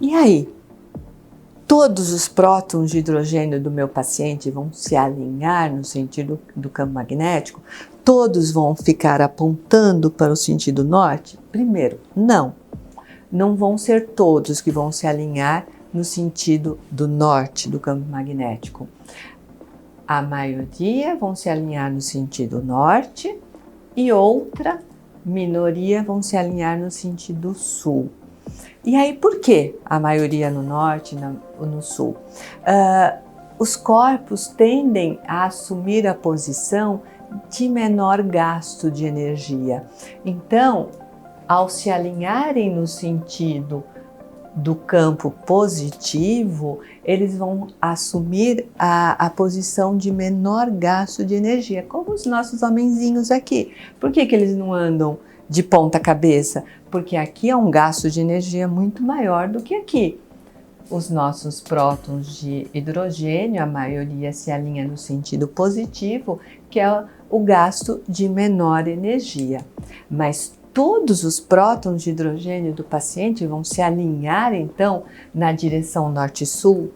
E aí? Todos os prótons de hidrogênio do meu paciente vão se alinhar no sentido do campo magnético? Todos vão ficar apontando para o sentido norte? Primeiro, não. Não vão ser todos que vão se alinhar no sentido do norte do campo magnético. A maioria vão se alinhar no sentido norte e outra minoria vão se alinhar no sentido sul. E aí, por que a maioria no norte e no sul? Os corpos tendem a assumir a posição de menor gasto de energia. Então, ao se alinharem no sentido do campo positivo, eles vão assumir a posição de menor gasto de energia, como os nossos homenzinhos aqui. Por que eles não andam de ponta cabeça? Porque aqui há um gasto de energia muito maior do que aqui. Os nossos prótons de hidrogênio, a maioria se alinha no sentido positivo, que é o gasto de menor energia. Mas todos os prótons de hidrogênio do paciente vão se alinhar, então, na direção norte-sul?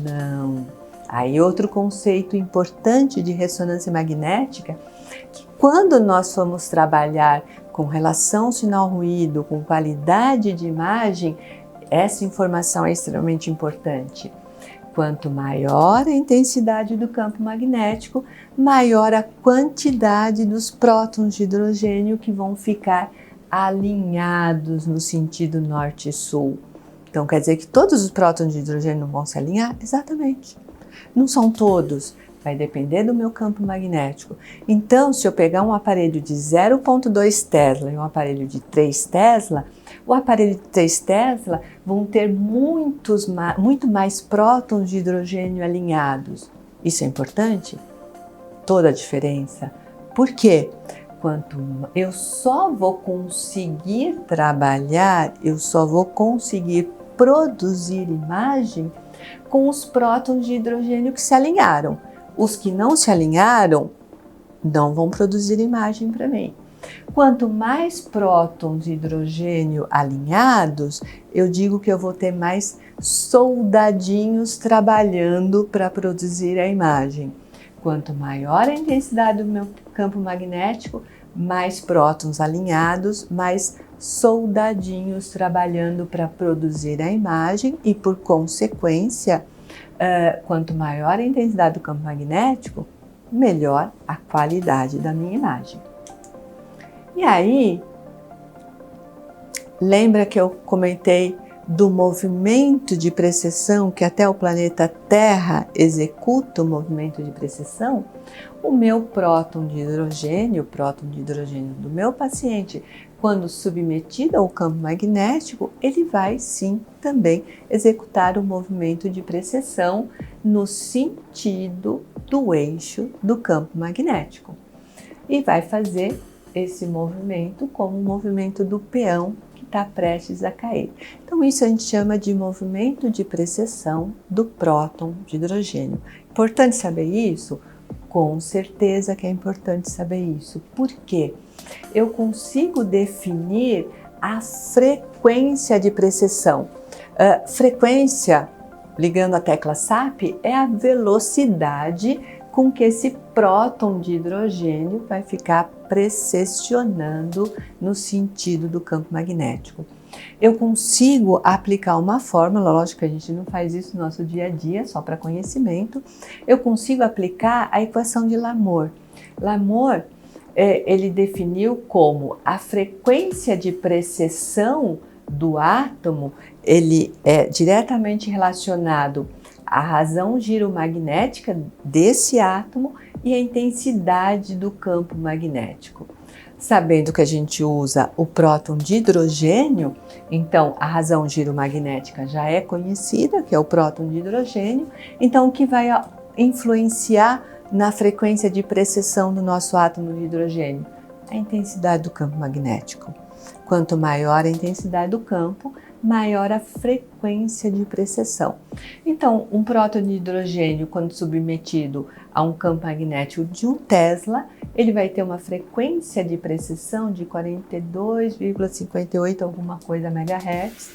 Não. Aí outro conceito importante de ressonância magnética, que quando nós formos trabalhar com relação sinal-ruído, com qualidade de imagem, essa informação é extremamente importante. Quanto maior a intensidade do campo magnético, maior a quantidade dos prótons de hidrogênio que vão ficar alinhados no sentido norte e sul. Então quer dizer que todos os prótons de hidrogênio não vão se alinhar? Exatamente. Não são todos. Vai depender do meu campo magnético. Então, se eu pegar um aparelho de 0,2 Tesla e um aparelho de 3 Tesla, o aparelho de 3 Tesla vão ter muito mais prótons de hidrogênio alinhados. Isso é importante? Toda a diferença. Por quê? Eu só vou conseguir trabalhar, eu só vou conseguir produzir imagem com os prótons de hidrogênio que se alinharam. Os que não se alinharam não vão produzir imagem para mim. Quanto mais prótons de hidrogênio alinhados, eu digo que eu vou ter mais soldadinhos trabalhando para produzir a imagem. Quanto maior a intensidade do meu campo magnético, mais prótons alinhados, mais soldadinhos trabalhando para produzir a imagem e, por consequência, quanto maior a intensidade do campo magnético, melhor a qualidade da minha imagem. E aí, lembra que eu comentei do movimento de precessão, que até o planeta Terra executa o movimento de precessão? O meu próton de hidrogênio, o próton de hidrogênio do meu paciente, quando submetido ao campo magnético, ele vai sim também executar o movimento de precessão no sentido do eixo do campo magnético. E vai fazer esse movimento como o movimento do peão que está prestes a cair. Então isso a gente chama de movimento de precessão do próton de hidrogênio. Importante saber isso? Com certeza que é importante saber isso. Por quê? Eu consigo definir a frequência de precessão. Frequência, ligando a tecla SAP, é a velocidade com que esse próton de hidrogênio vai ficar precessionando no sentido do campo magnético. Eu consigo aplicar uma fórmula, lógico que a gente não faz isso no nosso dia a dia, só para conhecimento. Eu consigo aplicar a equação de Larmor. Larmor, ele definiu como a frequência de precessão do átomo, ele é diretamente relacionado à razão giromagnética desse átomo e a intensidade do campo magnético. Sabendo que a gente usa o próton de hidrogênio, então a razão giromagnética já é conhecida, que é o próton de hidrogênio, então o que vai influenciar na frequência de precessão do nosso átomo de hidrogênio? A intensidade do campo magnético. Quanto maior a intensidade do campo, maior a frequência de precessão. Então, um próton de hidrogênio, quando submetido a um campo magnético de 1 Tesla, ele vai ter uma frequência de precessão de 42,58 alguma coisa megahertz.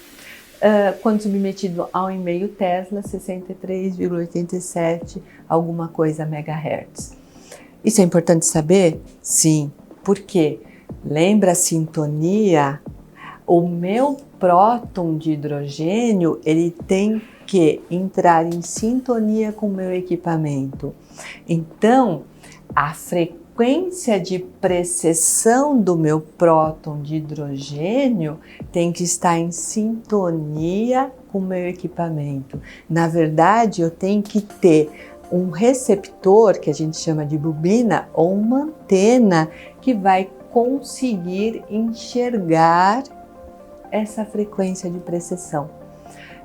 quando submetido a 1,5 Tesla, 63,87 alguma coisa megahertz. Isso é importante saber? Sim. Por quê? Lembra a sintonia? O meu próton de hidrogênio, ele tem que entrar em sintonia com o meu equipamento. Então, a frequência de precessão do meu próton de hidrogênio tem que estar em sintonia com o meu equipamento. Na verdade, eu tenho que ter um receptor, que a gente chama de bobina, ou uma antena que vai conseguir enxergar essa frequência de precessão.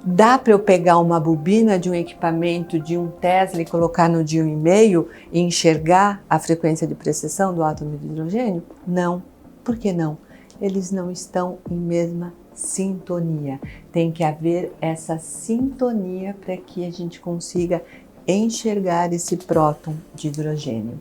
Dá para eu pegar uma bobina de um equipamento de 1 Tesla e colocar no de 1,5 e enxergar a frequência de precessão do átomo de hidrogênio? Não. Por que não? Eles não estão em mesma sintonia. Tem que haver essa sintonia para que a gente consiga enxergar esse próton de hidrogênio.